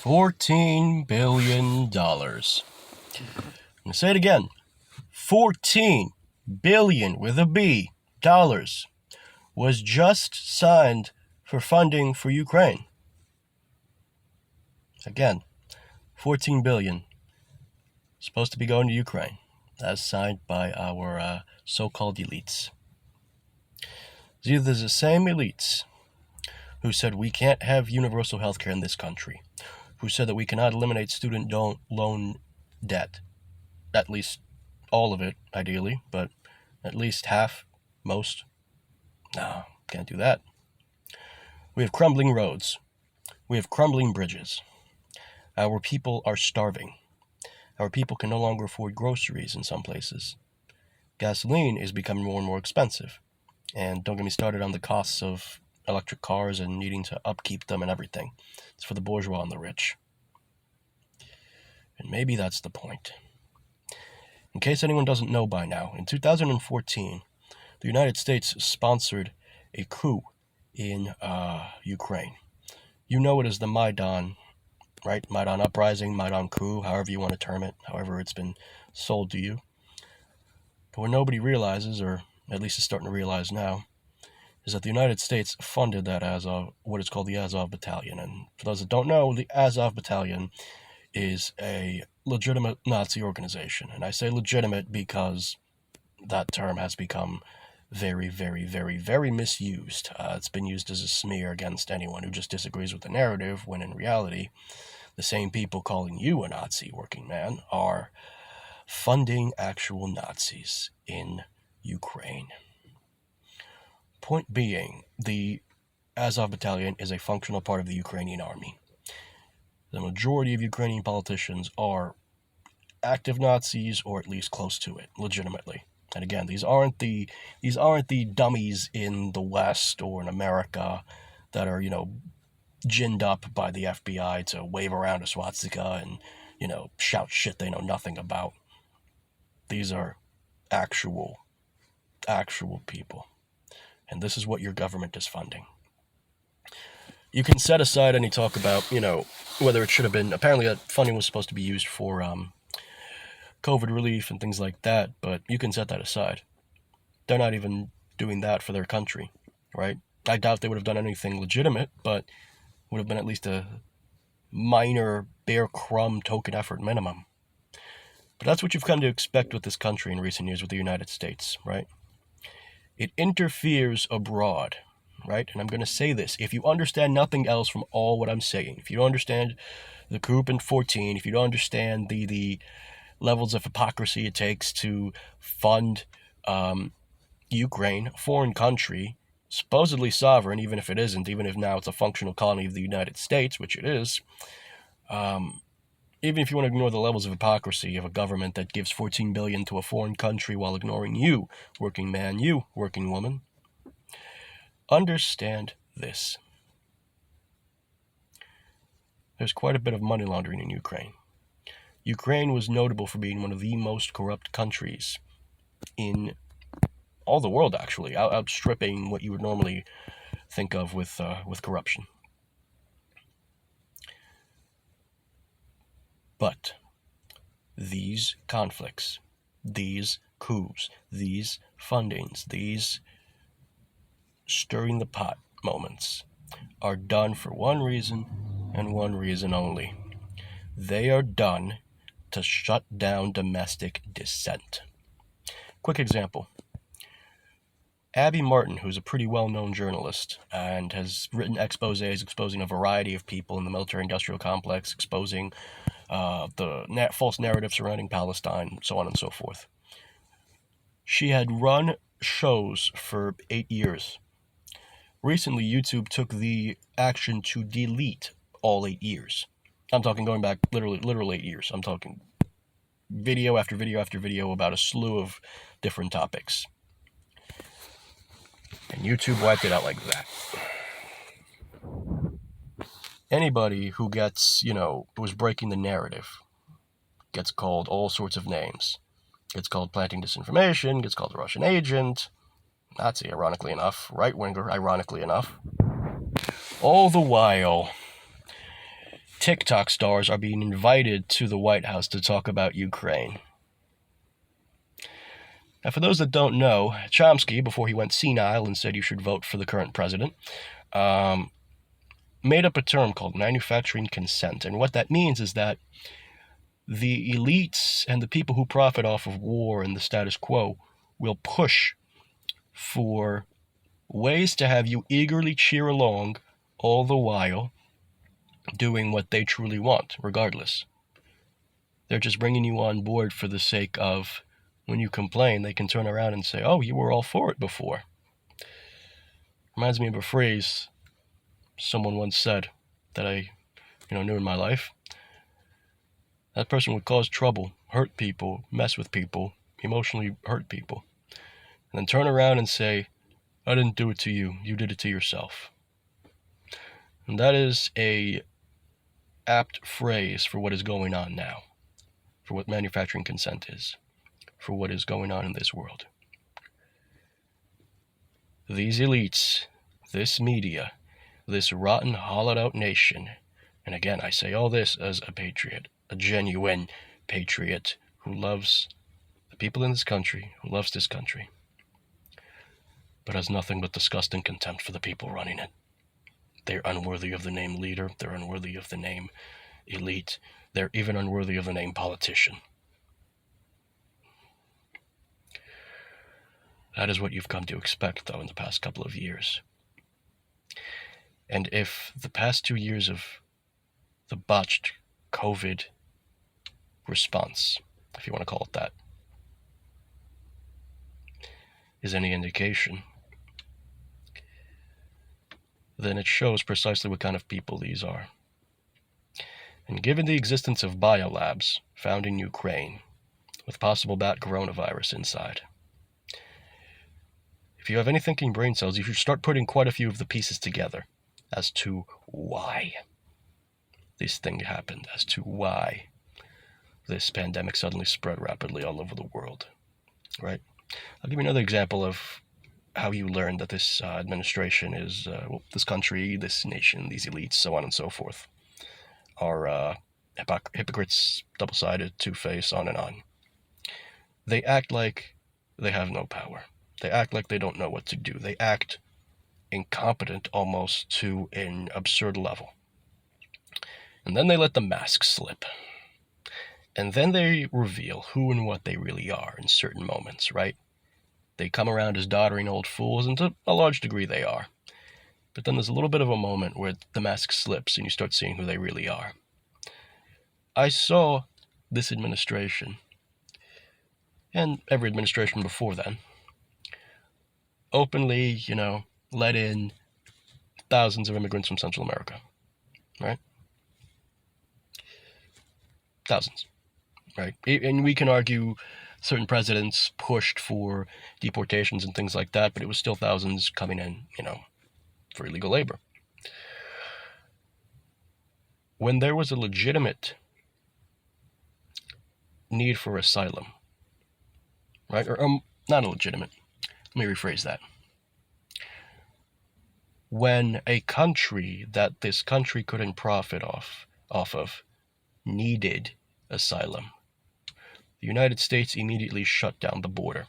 $14 billion. I'm going to say it again. 14 billion with a B dollars was just signed for funding for Ukraine. Again, 14 billion supposed to be going to Ukraine, as signed by our so-called elites. These are the same elites who said we can't have universal health care in this country, who said that we cannot eliminate student loan debt, at least all of it, ideally, but at least half, most. No, can't do that. We have crumbling roads. We have crumbling bridges. Our people are starving. Our people can no longer afford groceries in some places. Gasoline is becoming more and more expensive. And don't get me started on the costs of electric cars and needing to upkeep them and everything. It's for the bourgeois and the rich. And maybe that's the point. In case anyone doesn't know by now, in 2014, the United States sponsored a coup in Ukraine. You know it as the Maidan, right? Maidan uprising, Maidan coup, however you want to term it, however it's been sold to you. But what nobody realizes, or at least is starting to realize now, is that the United States funded that Azov, what is called the Azov Battalion. And for those that don't know, the Azov Battalion is a legitimate Nazi organization. And I say legitimate because that term has become very, very, very, very misused. It's been used as a smear against anyone who just disagrees with the narrative, when in reality, the same people calling you a Nazi, working man, are funding actual Nazis in Ukraine. Point being, the Azov Battalion is a functional part of the Ukrainian army. The majority of Ukrainian politicians are active Nazis, or at least close to it, legitimately. And again, these aren't the dummies in the West or in America that are, ginned up by the FBI to wave around a swastika and, shout shit they know nothing about. These are actual people. And this is what your government is funding. You can set aside any talk about, whether it should have been, apparently that funding was supposed to be used for COVID relief and things like that, but you can set that aside. They're not even doing that for their country, right? I doubt they would have done anything legitimate, but would have been at least a minor, bare crumb token effort minimum. But that's what you've come to expect with this country in recent years with the United States, right? It interferes abroad, right? And I'm going to say this. If you understand nothing else from all what I'm saying, if you don't understand the coup in 14, if you don't understand the levels of hypocrisy it takes to fund Ukraine, a foreign country, supposedly sovereign, even if it isn't, even if now it's a functional colony of the United States, which it is, even if you want to ignore the levels of hypocrisy of a government that gives $14 billion to a foreign country while ignoring you, working man, you, working woman, understand this. There's quite a bit of money laundering in Ukraine. Ukraine was notable for being one of the most corrupt countries in all the world, actually, outstripping what you would normally think of with corruption. But these conflicts, these coups, these fundings, these stirring the pot moments are done for one reason and one reason only. They are done to shut down domestic dissent. Quick example. Abby Martin, who's a pretty well-known journalist and has written exposés exposing a variety of people in the military-industrial complex, exposing the false narrative surrounding Palestine, so on and so forth. She had run shows for 8 years. Recently, YouTube took the action to delete all 8 years. I'm talking going back literally 8 years. I'm talking video after video after video about a slew of different topics. And YouTube wiped it out like that. Anybody who gets, was breaking the narrative gets called all sorts of names. Gets called planting disinformation, gets called a Russian agent, Nazi, ironically enough, right-winger, ironically enough. All the while, TikTok stars are being invited to the White House to talk about Ukraine. Now, for those that don't know, Chomsky, before he went senile and said you should vote for the current president, made up a term called manufacturing consent. And what that means is that the elites and the people who profit off of war and the status quo will push for ways to have you eagerly cheer along all the while doing what they truly want, regardless. They're just bringing you on board for the sake of, when you complain, they can turn around and say, oh, you were all for it before. Reminds me of a phrase someone once said that I knew in my life. That person would cause trouble, hurt people, mess with people, emotionally hurt people, and then turn around and say, I didn't do it to you, you did it to yourself. And that is a apt phrase for what is going on now, for what manufacturing consent is, for what is going on in this world. These elites, this media, this rotten, hollowed-out nation, and again, I say all this as a patriot, a genuine patriot who loves the people in this country, who loves this country, but has nothing but disgust and contempt for the people running it. They're unworthy of the name leader, they're unworthy of the name elite, they're even unworthy of the name politician. That is what you've come to expect, though, in the past couple of years. And if the past 2 years of the botched COVID response, if you want to call it that, is any indication, then it shows precisely what kind of people these are. And given the existence of biolabs found in Ukraine, with possible bat coronavirus inside, if you have any thinking brain cells, you should start putting quite a few of the pieces together as to why this thing happened, as to why this pandemic suddenly spread rapidly all over the world, right? I'll give you another example of how you learn that this administration is, this country, this nation, these elites, so on and so forth, are hypocrites, double-sided, two-faced, on and on. They act like they have no power. They act like they don't know what to do. They act incompetent almost to an absurd level. And then they let the mask slip. And then they reveal who and what they really are in certain moments, right? They come around as doddering old fools, and to a large degree they are. But then there's a little bit of a moment where the mask slips and you start seeing who they really are. I saw this administration, and every administration before then, openly, let in thousands of immigrants from Central America, right? Thousands, right? And we can argue certain presidents pushed for deportations and things like that, but it was still thousands coming in, for illegal labor. When there was a legitimate need for asylum, right? Or not illegitimate. Let me rephrase that. When a country that this country couldn't profit off of needed asylum, the United States immediately shut down the border,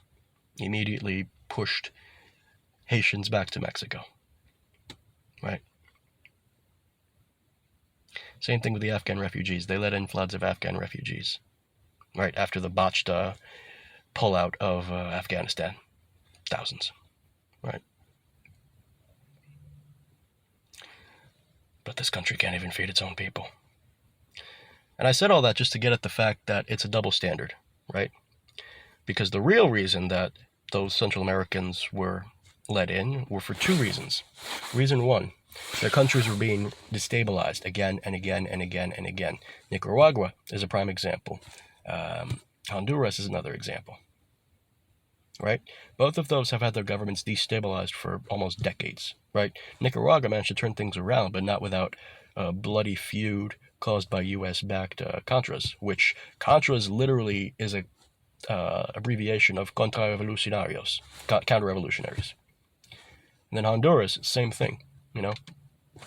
immediately pushed Haitians back to Mexico, right? Same thing with the Afghan refugees. They let in floods of Afghan refugees, right, after the botched pullout of Afghanistan. Thousands, right? But this country can't even feed its own people. And I said all that just to get at the fact that it's a double standard, right? Because the real reason that those Central Americans were let in were for two reasons. Reason one, their countries were being destabilized again and again and again and again. Nicaragua is a prime example. Honduras is another example. Right? Both of those have had their governments destabilized for almost decades, right? Nicaragua managed to turn things around, but not without a bloody feud caused by U.S.-backed Contras, which Contras literally is a abbreviation of contrarrevolucionarios, counter-revolutionaries. And then Honduras, same thing,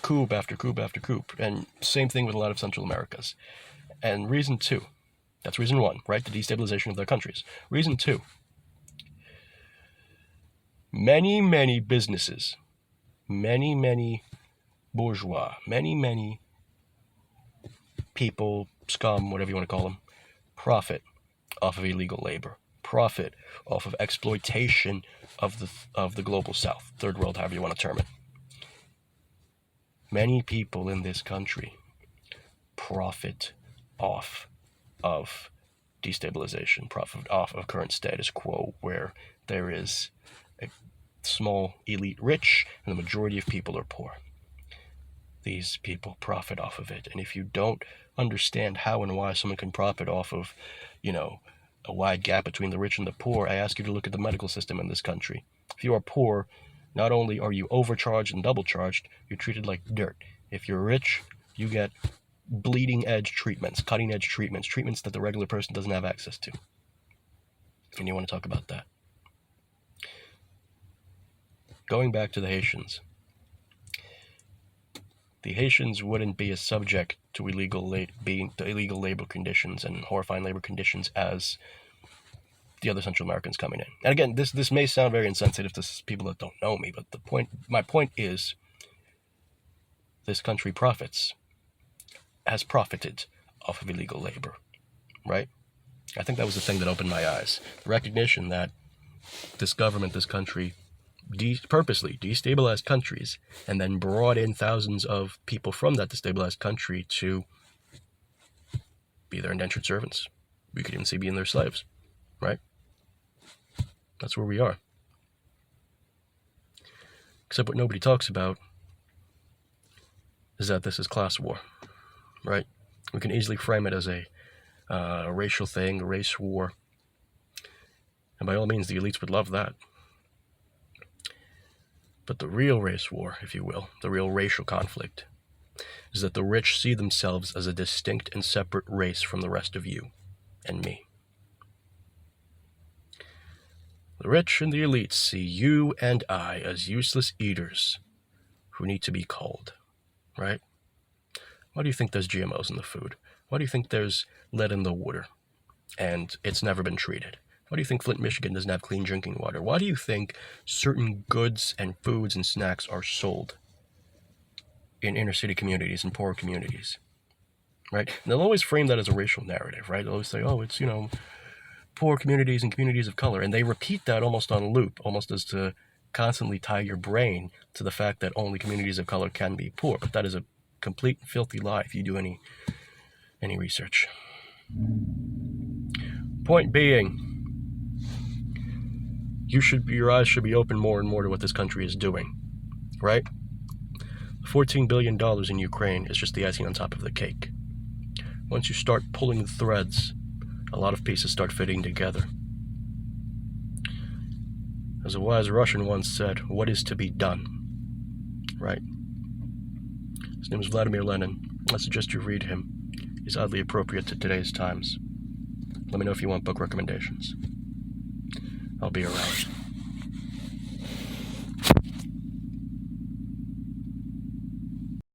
coup after coup after coup. And same thing with a lot of Central Americas. And reason two, that's reason one, right? The destabilization of their countries. Reason two, many businesses, many bourgeois, many people, scum, whatever you want to call them, profit off of illegal labor, profit off of exploitation of the global south, third world, however you want to term it. Many people in this country profit off of destabilization, profit off of current status quo, where there is a small elite rich and the majority of people are poor. These people profit off of it. And if you don't understand how and why someone can profit off of, a wide gap between the rich and the poor, I ask you to look at the medical system in this country. If you are poor, not only are you overcharged and double charged, you're treated like dirt. If you're rich, you get bleeding edge treatments, cutting edge treatments that the regular person doesn't have access to. And you want to talk about that. Going back to the Haitians. The Haitians wouldn't be as subject to illegal labor conditions and horrifying labor conditions as the other Central Americans coming in. And again, this may sound very insensitive to people that don't know me, but my point is, this country has profited off of illegal labor, right? I think that was the thing that opened my eyes. The recognition that this government, this country, purposely destabilized countries and then brought in thousands of people from that destabilized country to be their indentured servants. We could even see being their slaves, right? That's where we are. Except what nobody talks about is that this is class war, right? We can easily frame it as a racial thing, a race war. And by all means, the elites would love that. But the real race war, if you will, the real racial conflict, is that the rich see themselves as a distinct and separate race from the rest of you and me. The rich and the elites see you and I as useless eaters who need to be culled, right? Why do you think there's GMOs in the food? Why do you think there's lead in the water and it's never been treated? Why do you think Flint, Michigan doesn't have clean drinking water? Why do you think certain goods and foods and snacks are sold in inner city communities and poorer communities, right? And they'll always frame that as a racial narrative, right? They'll always say, oh, it's, poor communities and communities of color. And they repeat that almost on loop, almost as to constantly tie your brain to the fact that only communities of color can be poor. But that is a complete filthy lie if you do any research. Point being, your eyes should be open more and more to what this country is doing, right? $14 billion in Ukraine is just the icing on top of the cake. Once you start pulling the threads, a lot of pieces start fitting together. As a wise Russian once said, what is to be done, right? His name is Vladimir Lenin. I suggest you read him. He's oddly appropriate to today's times. Let me know if you want book recommendations. I'll be around.